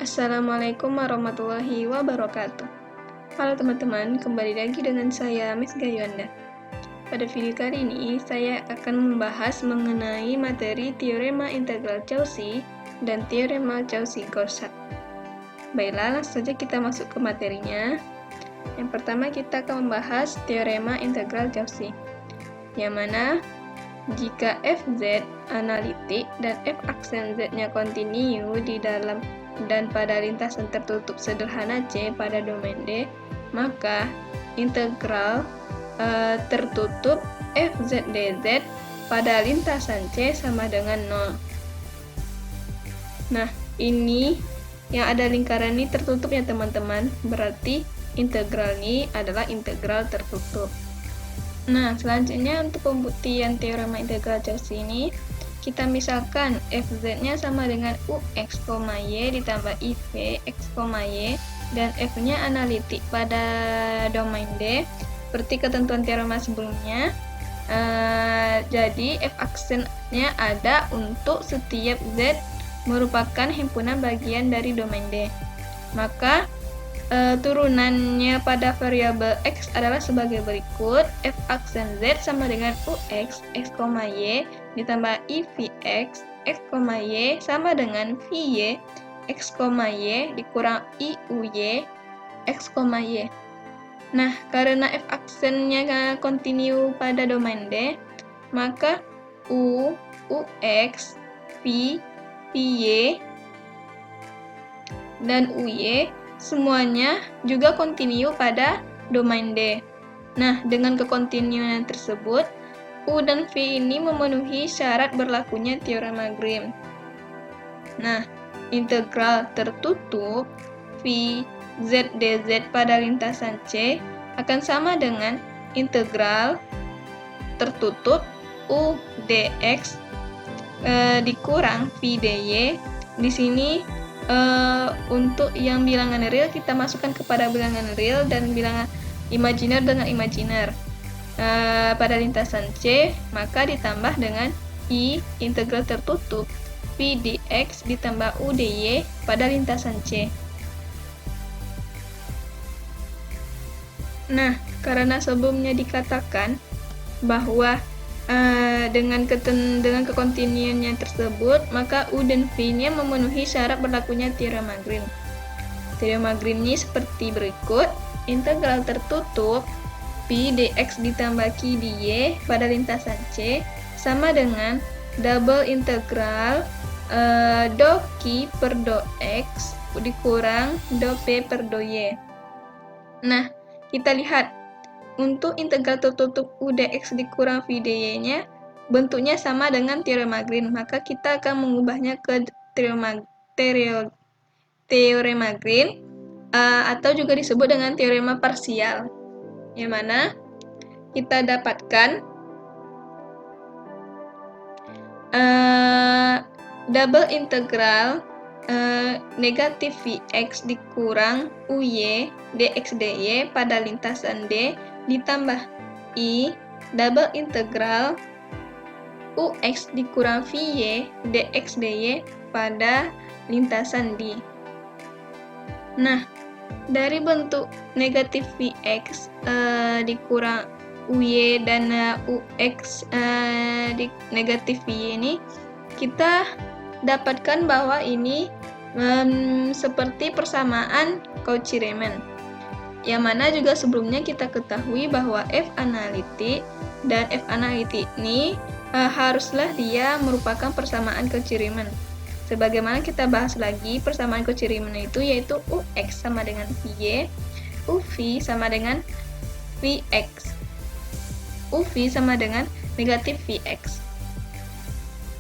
Assalamualaikum warahmatullahi wabarakatuh. Halo teman-teman, kembali lagi dengan saya Miss Gayuanda. Pada video kali ini, saya akan membahas mengenai materi teorema integral Cauchy dan teorema Cauchy-Grossack. Baiklah, langsung saja kita masuk ke materinya. Yang pertama, kita akan membahas teorema integral Cauchy, yang mana jika fz analitik dan f aksen z-nya kontinu di dalam dan pada lintasan tertutup sederhana C pada domain D, maka integral tertutup fz dz pada lintasan C sama dengan 0. Nah, ini yang ada lingkaran ini tertutup ya teman-teman, berarti integral ini adalah integral tertutup. Nah, selanjutnya untuk pembuktian teorema integral Cauchy ini, kita misalkan fz-nya sama dengan ux, y ditambah iv, x, y, dan f-nya analitik pada domain D, seperti ketentuan teorema sebelumnya. Jadi, f aksennya ada untuk setiap z merupakan himpunan bagian dari domain D. Maka, turunannya pada variabel x adalah sebagai berikut: f aksen z sama dengan ux, x, y ditambah ivx, x, y sama dengan vy, x, y dikurang iuy, x, y. Nah, karena f aksennya kontinu pada domain D, maka u, ux, v, vy, dan uy semuanya juga kontinu pada domain D. Nah, dengan kekontinuan tersebut, U dan V ini memenuhi syarat berlakunya teorema Grimm. Nah, integral tertutup V z dz pada lintasan C akan sama dengan integral tertutup U dx dikurang V dy. Di sini untuk yang bilangan real kita masukkan kepada bilangan real dan bilangan imajiner dengan imajiner. Pada lintasan C, maka ditambah dengan I integral tertutup V dx ditambah U dy pada lintasan C. Nah, karena sebelumnya dikatakan bahwa dengan kekontinuannya tersebut, maka U dan V-nya memenuhi syarat berlakunya teorema Grimm. Teorema Grimm ini seperti berikut: integral tertutup V dx ditambah Q dy pada lintasan C sama dengan double integral do Q per do x dikurang do P per do y. Nah, kita lihat untuk integral tertutup U dx dikurang V dy-nya bentuknya sama dengan teorema Grimm, maka kita akan mengubahnya ke teorema Grimm atau juga disebut dengan teorema parsial, yang mana kita dapatkan double integral negatif Vx dikurang Uy dx dy pada lintasan D ditambah I double integral Ux dikurang Vy dx dy pada lintasan D. Nah, dari bentuk negatif Vx dikurang Uy dan Ux negatif Vy ini, kita dapatkan bahwa ini seperti persamaan Cauchy-Riemann, yang mana juga sebelumnya kita ketahui bahwa f analitik dan f analitik ini haruslah dia merupakan persamaan Cauchy-Riemann. Sebagaimana kita bahas lagi, persamaan Cauchy-Riemann itu yaitu Ux sama dengan Vy, Uv sama dengan Vx, Uv sama dengan negatif Vx.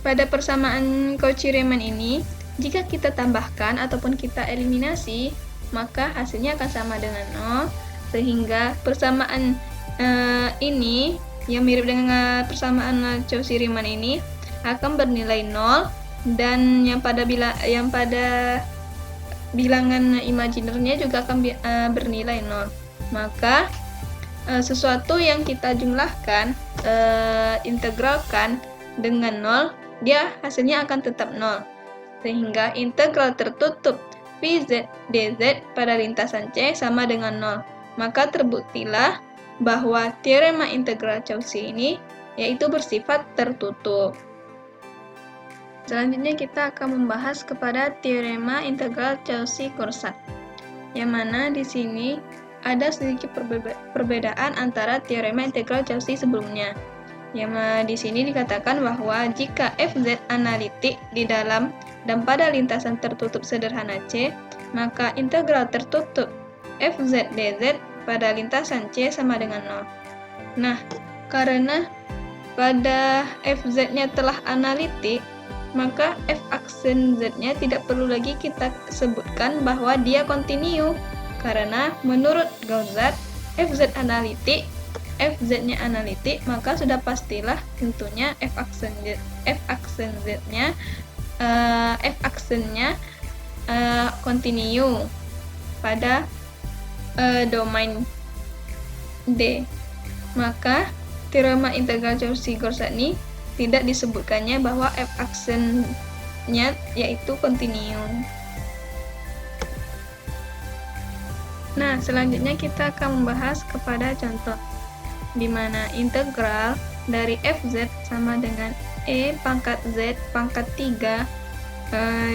Pada persamaan Cauchy-Riemann ini, jika kita tambahkan ataupun kita eliminasi, maka hasilnya akan sama dengan 0, sehingga persamaan ini yang mirip dengan persamaan Cauchy-Riemann ini akan bernilai 0, dan yang pada bilangan imajinernya juga akan bernilai 0. Maka sesuatu yang kita jumlahkan, integralkan dengan 0, dia hasilnya akan tetap 0. Sehingga integral tertutup VZ DZ pada lintasan C sama dengan 0. Maka terbuktilah bahwa teorema integral Cauchy ini yaitu bersifat tertutup. Selanjutnya kita akan membahas kepada teorema integral Cauchy-Courant, yang mana di sini ada sedikit perbedaan antara teorema integral Cauchy sebelumnya. Yang di sini dikatakan bahwa jika fz analitik di dalam dan pada lintasan tertutup sederhana C, maka integral tertutup fz dz pada lintasan C sama dengan 0. Nah, karena pada fz-nya telah analitik, maka f aksen z-nya tidak perlu lagi kita sebutkan bahwa dia kontinu, karena menurut Gauss fz analitik, fz-nya analitik, maka sudah pastilah tentunya f aksennya kontinu pada domain D. Maka teorema integral Cauchy-Courant ini tidak disebutkannya bahwa f aksennya yaitu kontinu. Nah, selanjutnya kita akan membahas kepada contoh di mana integral dari fz sama dengan e pangkat z pangkat 3,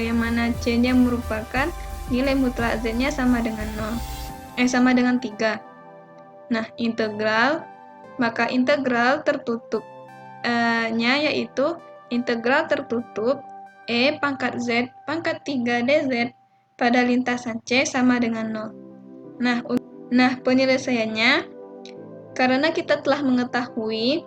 yang mana c-nya merupakan nilai mutlak z-nya sama dengan 3. Nah, maka integral tertutup nya yaitu integral tertutup e pangkat z pangkat 3 dz pada lintasan C sama dengan 0. Nah, penyelesaiannya, karena kita telah mengetahui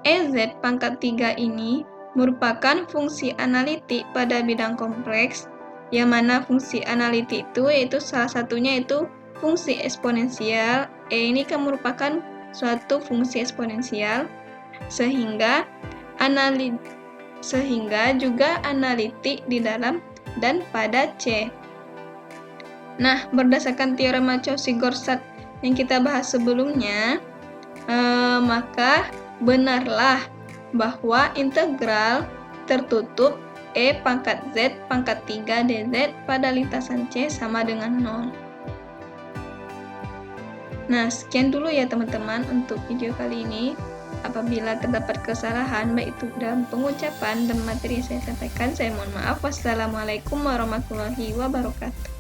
EZ pangkat 3 ini merupakan fungsi analitik pada bidang kompleks, yang mana fungsi analitik itu yaitu salah satunya itu fungsi eksponensial. E ini kan merupakan suatu fungsi eksponensial, sehingga juga analitik di dalam dan pada C. Nah, berdasarkan teorema Cauchy-Courant yang kita bahas sebelumnya, maka benarlah bahwa integral tertutup e pangkat z pangkat 3 dz pada lintasan C sama dengan 0. Nah, sekian dulu ya teman-teman untuk video kali ini. Apabila terdapat kesalahan baik itu dalam pengucapan dan materi yang saya sampaikan, saya mohon maaf. Wassalamualaikum warahmatullahi wabarakatuh.